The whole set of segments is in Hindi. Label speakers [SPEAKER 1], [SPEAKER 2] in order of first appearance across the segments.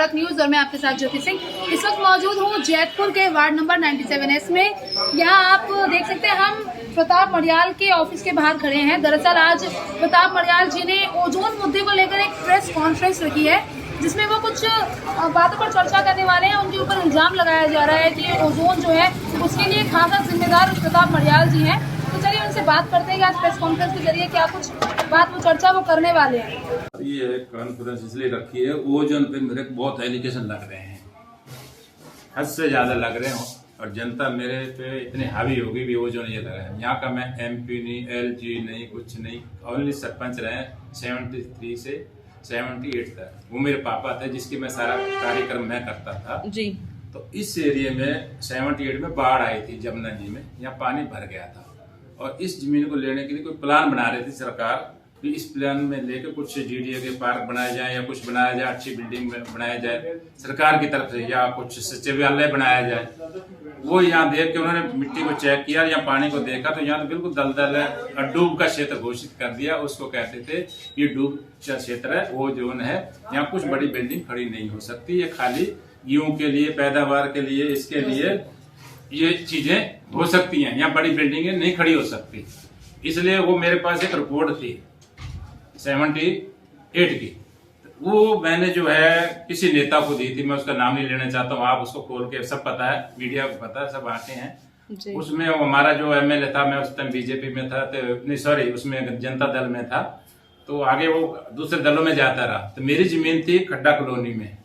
[SPEAKER 1] तड़क न्यूज और मैं आपके साथ ज्योति सिंह। इस वक्त मौजूद हूँ जैतपुर के वार्ड नंबर 97S में। यहाँ आप देख सकते हैं हम प्रताप मडियाल के ऑफिस के बाहर खड़े हैं। दरअसल आज प्रताप मडियाल जी ने ओजोन मुद्दे को लेकर एक प्रेस कॉन्फ्रेंस रखी है, जिसमें वो कुछ बातों पर चर्चा करने वाले हैं। उनके ऊपर इल्जाम लगाया जा रहा है कि ओजोन जो है उसके लिए खासा जिम्मेदार प्रताप मडियाल जी हैं। तो चलिए उनसे बात करते हैं कि आज प्रेस कॉन्फ्रेंस के जरिए क्या कुछ बात वो चर्चा वो करने वाले हैं।
[SPEAKER 2] ये कॉन्फ्रेंस इसलिए रखी है, ओजोन पे मेरे बहुत एलिगेशन लग रहे हैं, हद से ज्यादा लग रहे हैं और जनता मेरे पे इतनी हावी होगी भी ओजोन ये लग रहा है। यहाँ का मैं MP नहीं, LG नहीं, कुछ नहीं, ओनली सरपंच रहे 73 से 78 तक। वो मेरे पापा थे जिसकी मैं सारा कार्यक्रम मैं करता था
[SPEAKER 1] जी।
[SPEAKER 2] तो इस एरिया में 78 में बाढ़ आई थी जमुना जी में, यहाँ पानी भर गया था और इस जमीन को लेने के लिए कोई प्लान बना रही थी सरकार कि इस प्लान में लेके कुछ GDA के पार्क बनाए जाए या कुछ बनाया जाए, अच्छी बिल्डिंग बनाया जाए सरकार की तरफ से, या कुछ सचिवालय बनाया जाए। वो यहाँ देख के उन्होंने मिट्टी को चेक किया या पानी को देखा तो यहाँ तो बिल्कुल दलदल है और डूब का क्षेत्र घोषित कर दिया। उसको कहते थे ये डूब का क्षेत्र है, वो जोन है, यहाँ कुछ बड़ी बिल्डिंग खड़ी नहीं हो सकती, ये खाली गेहूं के लिए, पैदावार के लिए, इसके लिए ये चीजें हो सकती हैं, यहाँ बड़ी बिल्डिंगें नहीं खड़ी हो सकती। इसलिए वो मेरे पास एक रिपोर्ट थी 78 की, वो मैंने जो है किसी नेता को दी थी, मैं उसका नाम नहीं लेना चाहता हूँ, आप उसको खोल के, सब पता है, मीडिया को पता है, सब आते हैं। उसमें हमारा जो MLA था, मैं उस टाइम BJP में था, तो नहीं सॉरी उसमें जनता दल में था, तो आगे वो दूसरे दलों में जाता रहा। तो मेरी जमीन थी खड्डा कॉलोनी में,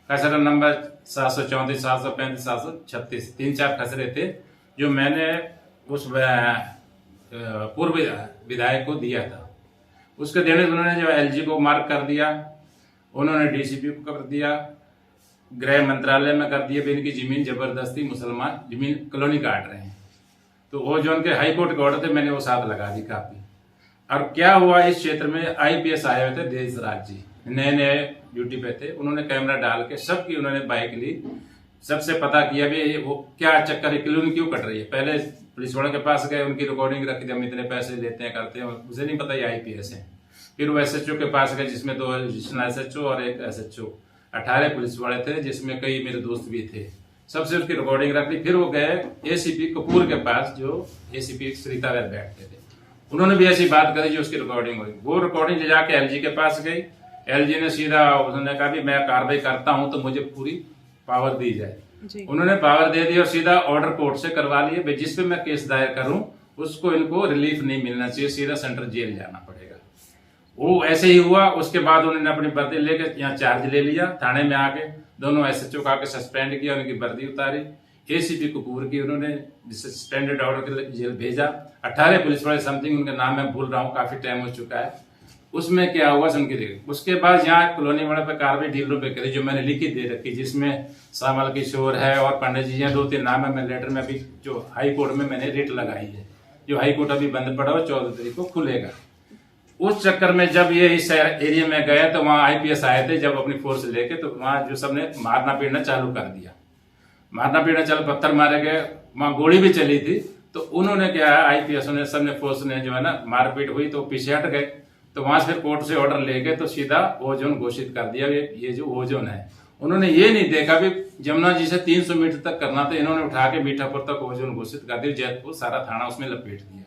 [SPEAKER 2] खसरा नंबर 734, 735, 736, 3-4 खसरे थे जो मैंने उस पूर्व विधायक को दिया था। उसके देने उन्होंने जो LG को मार्क कर दिया, उन्होंने DCP को कर दिया, गृह मंत्रालय में कर दिया, इनकी जमीन जबरदस्ती मुसलमान जमीन कॉलोनी काट रहे हैं। तो वो जो उनके हाई कोर्ट के ऑर्डर थे मैंने वो साथ लगा दी काफी। और क्या हुआ, इस क्षेत्र में IPS आए हुए थे देशराज जी, नए ड्यूटी पे थे, उन्होंने कैमरा डाल के सबकी उन्होंने बाइक ली, सबसे पता किया भी वो क्या चक्कर है, कॉलोनी क्यों कट रही है। पहले पुलिस वालों के पास गए, उनकी रिकॉर्डिंग रखी थी, हम इतने पैसे लेते हैं करते हैं, मुझे नहीं पता ये IPS है। फिर वो SHO के पास गए जिसमें 2 एडिशनल SHO और एक SHO, 18 पुलिस वाले थे जिसमें कई मेरे दोस्त भी थे, सबसे उसकी रिकॉर्डिंग रख ली। फिर वो गए ACP कपूर के पास, जो ACP सरिता वैद बैठते थे, उन्होंने भी ऐसी बात करी जो उसकी रिकॉर्डिंग हुई। वो रिकॉर्डिंग ले जाके LG के पास गई, LG ने सीधा उन्होंने कहा भी मैं कार्रवाई करता हूं तो मुझे पूरी पावर दी जाए। उन्होंने पावर दे दी और सीधा ऑर्डर कोर्ट से करवा लिए, जिस पे मैं केस दायर करूं उसको इनको रिलीफ नहीं मिलना चाहिए, सीधा सेंट्रल जेल जाना पड़ेगा। वो ऐसे ही हुआ। उसके बाद उन्होंने अपनी वर्दी लेके यहाँ चार्ज ले लिया, थाने में आके दोनों SHO का सस्पेंड किया, उनकी वर्दी उतारी, ACP कपूर की उन्होंने सस्पेंडेड ऑर्डर के जेल भेजा। 18 पुलिस वाले समथिंग उनका नाम मैं भूल रहा हूँ, काफी टाइम हो चुका है। उसमें क्या हुआ सुनकर देखिए। उसके बाद यहाँ कॉलोनी वाले पे कार्रवाई डीलरों पे करी, जो मैंने लिखी दे रखी, जिसमें सामल किशोर है और पंडित जी हैं, 2-3 नाम है। मैं लेटर में अभी जो हाई कोर्ट में मैंने रिट लगाई है, जो हाई कोर्ट अभी बंद पड़ा हुआ, 14 तारीख को खुलेगा। उस चक्कर में जब ये इस एरिया में गए तो वहाँ IPS आए थे जब अपनी फोर्स लेके, तो वहाँ जो सबने मारना पीटना चालू कर दिया, मारना पीटना चालू, पत्थर मारे गए, वहाँ गोली भी चली थी। तो उन्होंने क्या है, IPS ने सबने फोर्स ने जो है ना मारपीट हुई तो पीछे हट गए। तो वहां से फिर कोर्ट से ऑर्डर लेके तो सीधा ओजोन घोषित कर दिया। ये जो ओजोन है, उन्होंने ये नहीं देखा भी जमुना जी से 300 मीटर तक करना था, इन्होंने उठा के मीठापुर तक ओजोन घोषित कर दिया, जैतपुर सारा थाना उसमें लपेट दिया।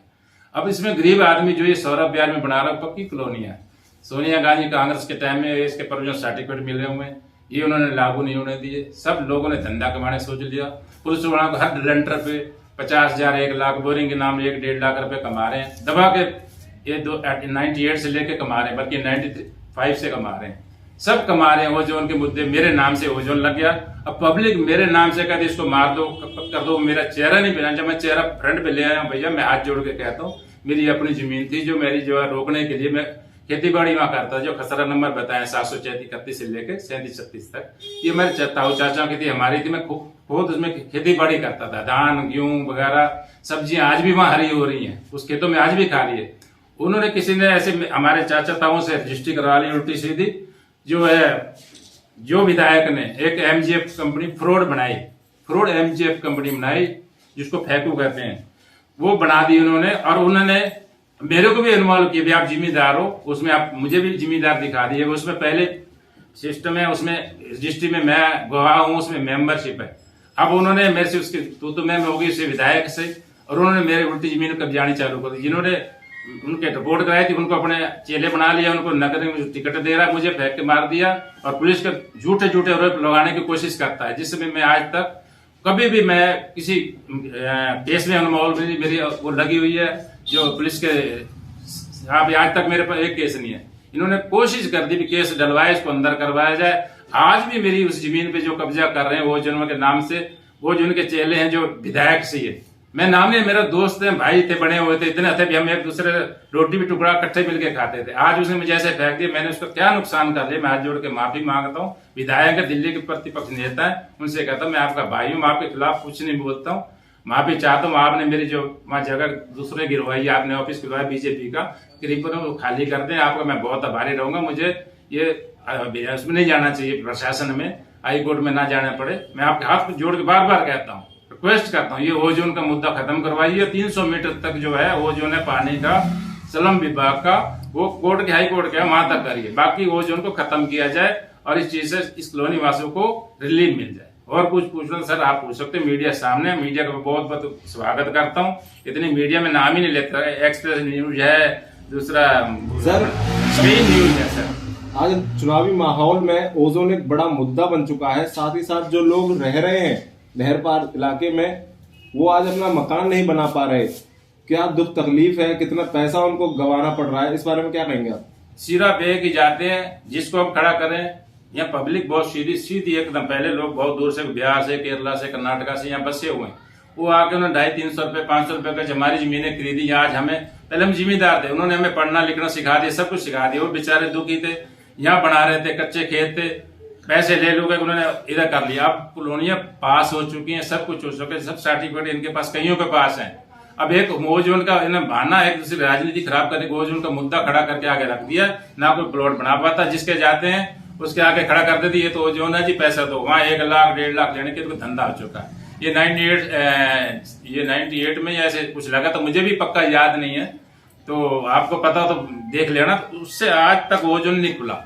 [SPEAKER 2] अब इसमें गरीब आदमी जो ये सौरभ विहार में बना रहा है, पक्की कॉलोनी है, सोनिया गांधी कांग्रेस के टाइम में इसके प्रोविजन सर्टिफिकेट मिले हुए हैं, ये उन्होंने लागू नहीं होने दिए। सब लोगों ने धंधा कमाने सोच लिया। पुलिस वालों को हर लेंटर पे 50,000, 1 लाख, बोरिंग के नाम 1-1.5 लाख रुपए कमा रहे हैं दबा के। ये 98 से लेके कमा रहे हैं, बल्कि 95 से कमा रहे हैं, सब कमा रहे हैं। ओजोन के मुद्दे मेरे नाम से ओजोन लग गया। अब पब्लिक मेरे नाम से कहती इसको मार दो, कर दो, मेरा चेहरा नहीं बना। जब मैं चेहरा फ्रंट पे ले आया हूँ, भैया मैं हाथ जोड़ के कहता हूँ, मेरी अपनी जमीन थी जो मेरी जो है रोकने के लिए मैं खेती बाड़ी वहां करता, जो खसरा नंबर बताया 734 से लेके 37-36 तक, ये मेरे ताऊ चाचा की थी, हमारी थी। मैं खुद उसमें खेती बाड़ी करता था, धान गेहूं वगैरह सब्जियां आज भी वहां हरी हो रही हैं, उस खेतों में आज भी खा रही है। उन्होंने किसी ने ऐसे हमारे चाचा ताऊ से रजिस्ट्री करवा ली उल्टी सीधी, जो है जो विधायक ने एक MGF कंपनी फ्रॉड बनाई, फ्रॉड MGF कंपनी बनाई जिसको फैकू कहते हैं, वो बना दी उन्होंने। और उन्होंने मेरे को भी इन्वॉल्व किया, भी आप जिम्मेदार हो उसमें, आप मुझे भी जिम्मेदार दिखा दिए। उसमें पहले सिस्टम है, उसमें रजिस्ट्री में मैं गवाह हूँ, उसमें मेंबरशिप है। अब उन्होंने मेरे से उसकी तो मैं होगी उससे विधायक से, और उन्होंने मेरे उल्टी जमीन कब्जानी चालू कर दी। जिन्होंने उनके रिपोर्ट कराई थी उनको अपने चेले बना लिया, उनको नगर में टिकट दे रहा, मुझे फेंक के मार दिया, और पुलिस के झूठे झूठे आरोप लगाने की कोशिश करता है, जिसमें मैं आज तक कभी भी मैं किसी केस में अनमोल मेरी वो लगी हुई है जो पुलिस के आज तक मेरे पास एक केस नहीं है। इन्होंने कोशिश कर दी कि केस डलवाए, इसको अंदर करवाया जाए। आज भी मेरी उस जमीन पे जो कब्जा कर रहे हैं वो जन्म के नाम से, वो जो उनके चेले हैं जो विधायक से है, मैं नाम नहीं, मेरा दोस्त है, भाई थे, बने हुए थे, इतने थे भी हम एक दूसरे रोटी भी टुकड़ा इकट्ठे मिलके खाते थे। आज उसने मुझे ऐसे फेंक दिया, मैंने उसका क्या नुकसान कर लिया? मैं हाथ जोड़ के माफी मांगता हूँ। विधायक है, दिल्ली के प्रतिपक्ष नेता है, उनसे कहता हूँ मैं आपका भाई हूँ, आपके खिलाफ कुछ नहीं बोलता हूँ, माफी चाहता हूँ। आपने मेरी जो वहाँ जगह दूसरे गिरवाई, आपने ऑफिस गिरवाया बीजेपी का, करीबन वो खाली कर दें, आपका मैं बहुत आभारी रहूंगा। मुझे ये उसमें नहीं जाना चाहिए, प्रशासन में, हाई कोर्ट में ना जाना पड़े। मैं आपके हाथ जोड़ के बार बार कहता हूँ, रिक्वेस्ट करता हूँ, ये ओजोन का मुद्दा खत्म करवाइए। 300 मीटर तक जो है ओजोन है पानी का, स्लम विभाग का, वो कोर्ट के, हाई कोर्ट के वहां तक करिए, बाकी ओजोन को खत्म किया जाए और इस चीज से इस कॉलोनी वासियों को रिलीफ मिल जाए। और कुछ पूछना सर आप पूछ सकते हैं, मीडिया सामने, मीडिया का बहुत बहुत स्वागत करता हूँ। इतनी मीडिया में नाम ही नहीं लेता, एक्सप्रेस न्यूज है, दूसरा
[SPEAKER 3] सर
[SPEAKER 2] न्यूज है। सर
[SPEAKER 3] आज चुनावी माहौल में ओजोन एक बड़ा मुद्दा बन चुका है, साथ ही साथ जो लोग रह रहे हैं नहर पार इलाके में, वो आज अपना मकान नहीं बना पा रहे। क्या दुख तकलीफ है, कितना पैसा उनको गंवाना पड़ रहा है, इस बारे में क्या कहेंगे आप?
[SPEAKER 2] सिर्फ एक ही जाते हैं जिसको हम खड़ा करें, यहाँ पब्लिक बहुत सीधी एकदम। पहले लोग बहुत दूर से, बिहार से, केरला से, कर्नाटका से यहाँ बसे हुए हैं, वो आके उन्होंने 250-300 रुपए 500 रुपए का हमारी जमीनें खरीदी। आज हमें, पहले हम जिम्मेदार थे, उन्होंने हमें पढ़ना लिखना सिखा दिया, सब कुछ सिखा दिया। वो बेचारे दुखी थे, यहाँ बना रहे थे, कच्चे खेत थे, पैसे ले लोगे उन्होंने इधर कर लिया। अब कॉलोनियां पास हो चुकी हैं, सब कुछ हो चुका है, सब सर्टिफिकेट इनके पास, कईयों के पास है। अब एक ओजोन का इन्हें बहाना, एक दूसरी राजनीति खराब करके ओजोन का मुद्दा खड़ा करके आगे रख दिया, ना कोई प्लॉट बना पाता, जिसके जाते हैं उसके आगे खड़ा कर देती है तो ओजोन है जी, पैसा दो। वहां 1 लाख 1.5 लाख लेने के तो धंधा हो चुका है। ये 98 में ऐसे कुछ लगा, तो मुझे भी पक्का याद नहीं है, तो आपको पता तो देख लेना। उससे आज तक ओजोन नहीं खुला।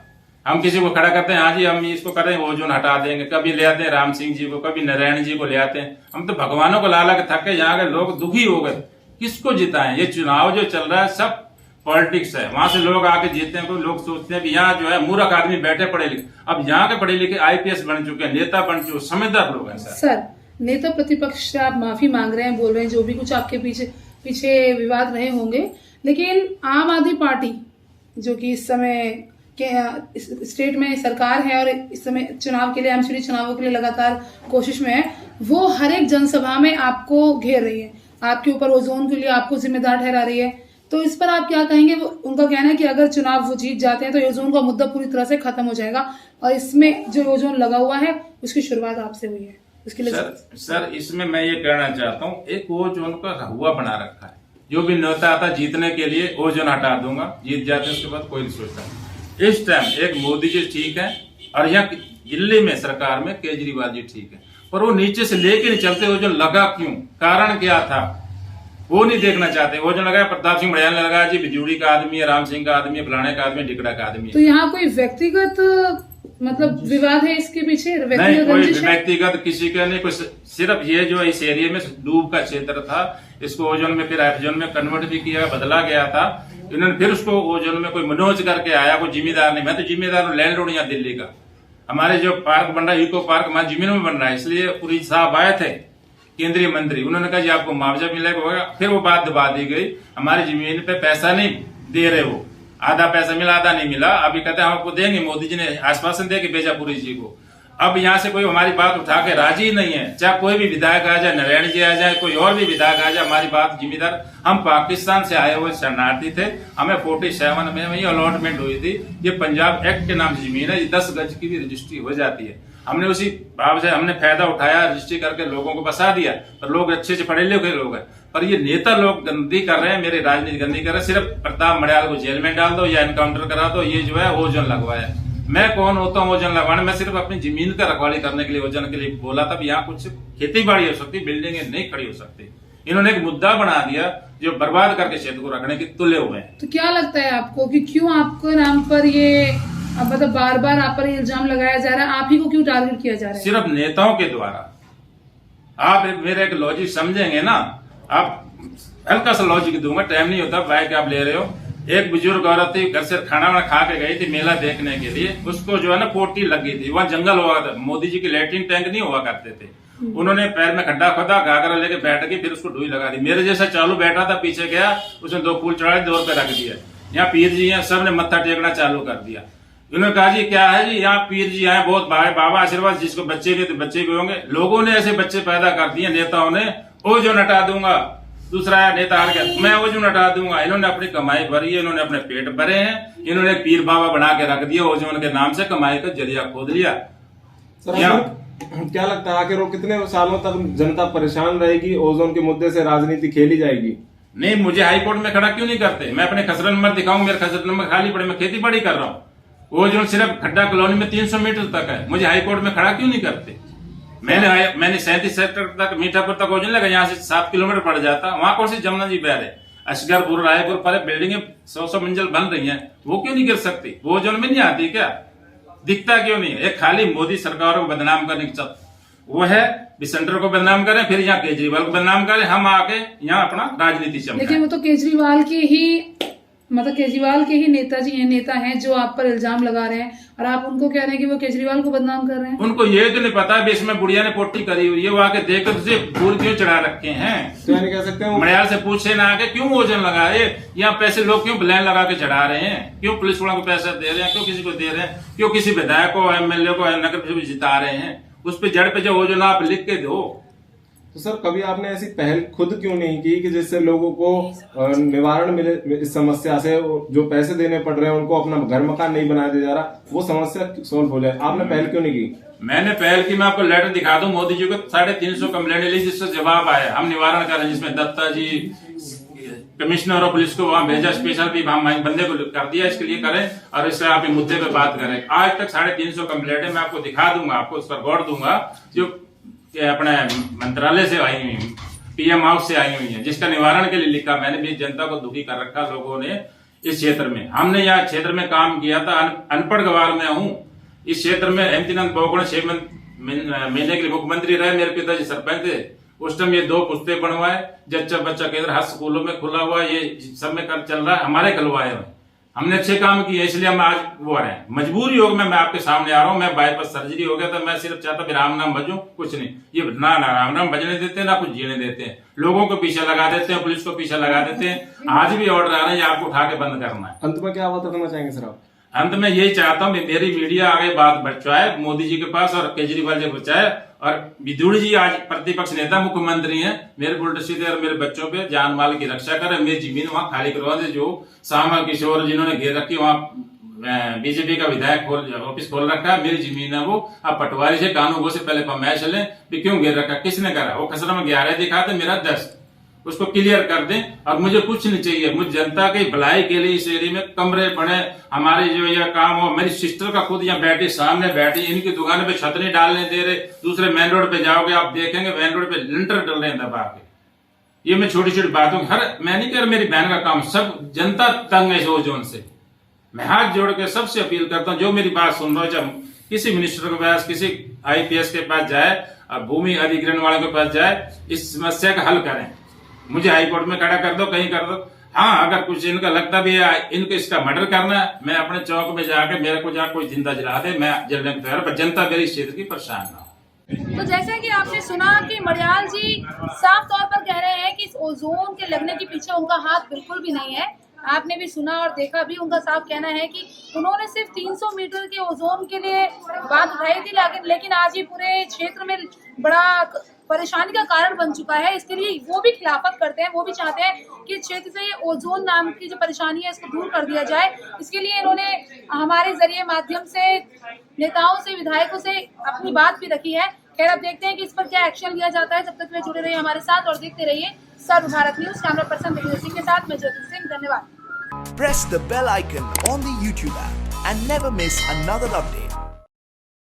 [SPEAKER 2] हम किसी को खड़ा करते हैं, हाँ जी हम इसको कर रहे हैं, ओजोन हटा देंगे, कभी ले आते हैं राम सिंह जी को, कभी नारायण जी को ले आते हैं। हम तो भगवानों को ला के थके, यहाँ के लोग दुखी हो गए, किसको जिताएं? ये चुनाव जो चल रहा है सब पॉलिटिक्स है, वहां से लोग आके जीते हैं। कोई लोग सोचते हैं कि यहाँ जो है मूर्ख आदमी बैठे पढ़े लिखे, अब यहाँ के पढ़े लिखे IPS बन चुके हैं, नेता बन चुके, समझदार लोग हैं।
[SPEAKER 1] सर नेता प्रतिपक्ष से आप माफी मांग रहे हैं, बोल रहे हैं जो भी कुछ आपके पीछे विवाद रहे होंगे, लेकिन आम आदमी पार्टी जो कि इस समय के स्टेट में सरकार है और इस समय चुनाव के लिए, एमसीडी चुनावों के लिए लगातार कोशिश में है, वो हर एक जनसभा में आपको घेर रही है, आपके ऊपर ओजोन के लिए आपको जिम्मेदार ठहरा रही है। तो इस पर आप क्या कहेंगे? वो उनका कहना है कि अगर चुनाव वो जीत जाते हैं तो ओजोन का मुद्दा पूरी तरह से खत्म हो जाएगा, और इसमें जो ओजोन लगा हुआ है उसकी शुरुआत आपसे हुई है, उसके लिए
[SPEAKER 2] सर इसमें मैं ये कहना चाहता हूँ, एक ओजोन का हुआ बना रखा है, जो भी नेता आता जीतने के लिए ओजोन हटा दूंगा, जीत जाते हैं उसके बाद कोई नहीं सोचता। इस टाइम एक मोदी जी ठीक है, और यहाँ दिल्ली में सरकार में केजरीवाल जी ठीक है, पर वो नीचे से लेके नहीं चलते। ओजोन लगा क्यों, कारण क्या था, वो नहीं देखना चाहते। ओजोन लगाया, प्रताप सिंह बड़ियाल ने लगाया जी, बिजूड़ी का आदमी है, राम सिंह का आदमी है, फलाने का आदमी है, टिकड़ा का आदमी है।
[SPEAKER 1] तो यहाँ कोई व्यक्तिगत मतलब विवाद है इसके पीछे?
[SPEAKER 2] नहीं, कोई व्यक्तिगत किसी का नहीं, कोई सिर्फ ये जो इस एरिया में डूब का क्षेत्र था, इसको ओजोन में फिर एफजोन में कन्वर्ट भी किया, बदला गया था। इन्होंने फिर उसको ओजोन में कोई मनोज करके आया, कोई जिम्मेदार नहीं। मैं तो जिम्मेदार हूँ लैंड रोड यहाँ दिल्ली का, हमारे जो पार्क बन रहा है, इको पार्क हमारी जमीनों में बन रहा है, इसलिए पुरी साहब आए थे केंद्रीय मंत्री, उन्होंने कहा जी आपको मुआवजा मिलेगा, फिर वो बात दबा दी गई। हमारी जमीन पे पैसा नहीं दे रहे, वो आधा पैसा मिला आधा नहीं मिला, अभी कहते हैं हम आपको देंगे, मोदी जी ने आश्वासन दे के भेजा पुरी जी को। अब यहाँ से कोई हमारी बात उठा के राजी नहीं है, चाहे कोई भी विधायक आ जाए, नारायण जी आ जाए, कोई और भी विधायक आ जाए, हमारी बात जिम्मेदार। हम पाकिस्तान से आए हुए शरणार्थी थे, हमें 47 में ये अलॉटमेंट हुई थी, ये पंजाब एक्ट के नाम से जमीन है, 10 गज की भी रजिस्ट्री हो जाती है। हमने उसी भाव से हमने फायदा उठाया, रजिस्ट्री करके लोगों को बसा दिया, और लोग अच्छे से पढ़े लिखे लोग हैं। पर ये नेता लोग गंदी कर रहे हैं, मेरी राजनीति गंदी कर रहे हैं। सिर्फ प्रताप मड़ियाल को जेल में डाल दो या एनकाउंटर करा दो, ये जो है ओजोन लगवाया। मैं कौन होता हूँ ओजोन लगवाने? मैं सिर्फ अपनी जमीन का रखवाली करने के लिए ओजोन के लिए बोला था। यहाँ कुछ खेती बाड़ी हो सकती, बिल्डिंगें नहीं खड़ी हो सकती। इन्होंने एक मुद्दा बना दिया जो बर्बाद करके क्षेत्र को रखने के तुले हुए हैं।
[SPEAKER 1] तो क्या लगता है आपको कि क्यों आपके नाम पर ये अब मतलब बार बार आप पर इल्जाम लगाया जा रहा है, आप ही को क्यों टारगेट किया जा रहा है?
[SPEAKER 2] सिर्फ नेताओं के द्वारा। आप मेरे एक लॉजिक समझेंगे ना, आप हल्का सा लॉजिक दूंगा, टाइम नहीं होता, बाइक आप ले रहे हो। एक बुजुर्ग औरत थी, घर से खाना वाना खा के गई थी मेला देखने के लिए, उसको जो है ना पोटी लग गई थी। वहां जंगल हुआ था, मोदी जी के लैट्रिन टैंक नहीं हुआ करते थे, उन्होंने पैर में खड्डा खोदा, घाघरा लेके बैठ गई, फिर उसको ढूई लगा दी। मेरे जैसा चालू बैठा था, पीछे गया, उसने 2 फूल चढ़ाए, 2 पे रख दिया। यहाँ पीर जी हैं, सबने मत्था टेकना चालू कर दिया। उन्होंने कहा जी क्या है जी, यहाँ पीर जी आए, बहुत बाबा आशीर्वाद, जिसको बच्चे भी तो बच्चे भी होंगे। लोगों ने ऐसे बच्चे पैदा कर दिए नेताओं ने, ओजोन हटा दूंगा, दूसरा नेता हार गया, मैं ओजोन हटा दूंगा। इन्होंने अपनी कमाई भरी है, इन्होंने अपने पेट भरे हैं, इन्होंने पीर बाबा बना के रख दिया, ओजोन के नाम से कमाई का जरिया खोद लिया।
[SPEAKER 3] क्या लगता है आखिर वो कितने सालों तक जनता परेशान रहेगी? ओजोन के मुद्दे से राजनीति खेली जाएगी?
[SPEAKER 2] नहीं, मुझे हाई कोर्ट में खड़ा क्यों नहीं करते? मैं अपने खसरा नंबर दिखाऊं, मेरे खसरा नंबर खाली पड़े, मैं खेती बाड़ी कर रहा हूँ। ओजोन सिर्फ खड्डा कॉलोनी में 300 मीटर तक है, मुझे हाई कोर्ट में खड़ा क्यों नहीं करते? मैंने 37 सेक्टर तक मीठापुर तक ओजोन लगा, यहाँ से 7 किलोमीटर पड़ जाता। वहां कौन सी जमुना जी बह रहे, असगरपुर रायपुर पर बिल्डिंगें 100 मंजिल बन रही हैं, वो क्यों नहीं गिर सकती? वो ओजोन में नहीं आती क्या? दिखता क्यों नहीं? एक खाली मोदी सरकार को बदनाम करने की वो है, सेंटर को बदनाम करें, फिर यहाँ केजरीवाल को बदनाम करें, हम आके यहाँ अपना राजनीति चमकाएं।
[SPEAKER 1] लेकिन वो तो केजरीवाल के ही नेता हैं जो आप पर इल्जाम लगा रहे हैं, और आप उनको कह रहे हैं कि वो केजरीवाल को बदनाम कर रहे हैं।
[SPEAKER 2] उनको ये तो नहीं पता है इसमें बुढ़िया ने पोटी करी हुई है, वो आके देखकर तुझे फूल क्यों चढ़ा रखे हैं।
[SPEAKER 3] तो यानी कह सकते हैं
[SPEAKER 2] मड़ियाल से पूछे ना आके क्यों ओजन लगाए, यहाँ पैसे लोग क्यों ब्लैन लगा के चढ़ा रहे हैं, क्यों पुलिस वालों को पैसा दे रहे हैं, क्यों किसी को दे रहे हैं, क्यों किसी विधायक को एमएलए को नगर जिता रहे हैं, उस पर जड़ पे जो ओजन आप लिख के दो।
[SPEAKER 3] तो सर कभी आपने ऐसी पहल खुद क्यों नहीं की कि जिससे लोगों को निवारण मिले इस समस्या से? जो पैसे देने पड़ रहे हैं उनको अपना घर मकान नहीं बनाया जा रहा, वो समस्या सोल्व हो जाए, आपने पहल क्यों नहीं की?
[SPEAKER 2] मैंने पहल की, मैं आपको लेटर दिखा दूं, मोदी जी को 350 कंप्लेंट ली, जिससे जवाब आया, हम निवारण कर रहे हैं, जिसमें दत्ता जी कमिश्नर और पुलिस को वहां भेजा, स्पेशल भी हम बंदे को कर दिया, इसके लिए करें और इससे आप मुद्दे पे बात करें। आज तक 350 कंप्लेंट है, मैं आपको दिखा दूंगा, आपको उस पर गौर दूंगा, जो अपने मंत्रालय से आई हुई, पीएम हाउस से आई हुई है, जिसका निवारण के लिए लिखा। मैंने भी जनता को दुखी कर रखा लोगों ने इस क्षेत्र में। हमने यहाँ क्षेत्र में काम किया था, अनपढ़ गवार में हूँ इस क्षेत्र में। हेमचंद बोगड़ा 6 महीने के लिए मुख्यमंत्री रहे, मेरे पिताजी सरपंच थे। उस टाइम ये 2 पुस्ते बनवाए, जच्चा बच्चा केंद्र हर स्कूलों में खुला हुआ, ये सब में कर चल रहा है, हमारे खुलवाए हुए। हमने अच्छे काम किए, इसलिए हम आज वो आ रहे हैं। मजबूरी योग में मैं आपके सामने आ रहा हूँ, मैं बाईपास सर्जरी हो गया था, मैं सिर्फ चाहता भी राम नाम भजूं, कुछ नहीं। ये ना राम नाम भजने देते हैं, ना कुछ जीने देते हैं, लोगों को पीछे लगा देते हैं, पुलिस को पीछे लगा देते हैं। आज भी ऑर्डर आ रहे हैं, आपको उठा के बंद करना है।
[SPEAKER 3] अंत में क्या बात करना चाहेंगे सर आप?
[SPEAKER 2] अंत में यही चाहता हूँ, मेरी मीडिया आगे बात पहुंचाए मोदी जी के पास और केजरीवाल जी पहुंचाए, और विदुर जी आज प्रतिपक्ष नेता मुख्यमंत्री हैं, मेरे उल्टे सीधे और मेरे बच्चों पे जान माल की रक्षा करें, मेरी जमीन वहां खाली करवा दे। जो सामा किशोर जिन्होंने घेर रखी, वहां बीजेपी का विधायक ऑफिस खोल रखा है, मेरी जमीन है वो। अब पटवारी से कानून से पहले फरमाइश लें भी क्यों घेर रखा, किसने करा? वो खसरा में 11 दिखाते, मेरा 10, उसको क्लियर कर दें। और मुझे कुछ नहीं चाहिए, मुझे जनता की भलाई के लिए इस एरिया में कमरे बने, हमारे जो यह काम हो। मेरी सिस्टर का खुद यहाँ बैठी, सामने बैठी, इनकी दुकान पे छत नहीं डालने दे रहे। दूसरे मेन रोड पे जाओगे आप देखेंगे, मेन रोड पे लिंटर डल रहे हैं दबा के। ये मैं छोटी छोटी बातों मैं नहीं कह रहा मेरी बहन का काम, सब जनता तंग है इस ओजोन से। मैं हाथ जोड़ के सबसे अपील करता हूँ, जो मेरी बात सुन रहा है, जब किसी मिनिस्टर के पास, किसी IPS के पास जाए और भूमि अधिग्रहण वाले के पास जाए, इस समस्या का हल करें। मुझे हाईकोर्ट में खड़ा कर दो, कहीं कर दो। हाँ, अगर कुछ इनका लगता भी है इनको इसका मर्डर करना है, मैं अपने चौक में जाके मेरे को जहाँ कोई जिंदा जला दे, मैं जलने को तैयार, पर जनता मेरी इस क्षेत्र की परेशान ना हो।
[SPEAKER 1] तो जैसे कि आपने सुना कि मड़ियाल जी साफ तौर पर कह रहे हैं कि इस ओजोन के लगने के पीछे उनका हाथ बिल्कुल भी नहीं है। आपने भी सुना और देखा भी, उनका साफ कहना है कि उन्होंने सिर्फ 300 मीटर के ओजोन के लिए बात उठाई थी, लेकिन आज ये पूरे क्षेत्र में बड़ा परेशानी का कारण बन चुका है। इसके लिए वो भी खिलाफत करते हैं, वो भी चाहते हैं कि क्षेत्र से ये ओजोन नाम की जो परेशानी है इसको दूर कर दिया जाए। इसके लिए इन्होंने हमारे जरिए माध्यम से नेताओं से, विधायकों से अपनी बात भी रखी है। खैर, अब देखते हैं कि इस पर क्या एक्शन लिया जाता है। जब तक वे जुड़े रहिए हमारे साथ और देखते रहिए सर्व Bharat news. Camera person Vijay Singh के साथ मैं ज्योति सिंह, धन्यवाद।
[SPEAKER 4] Press the bell icon on the YouTube app and never miss another update.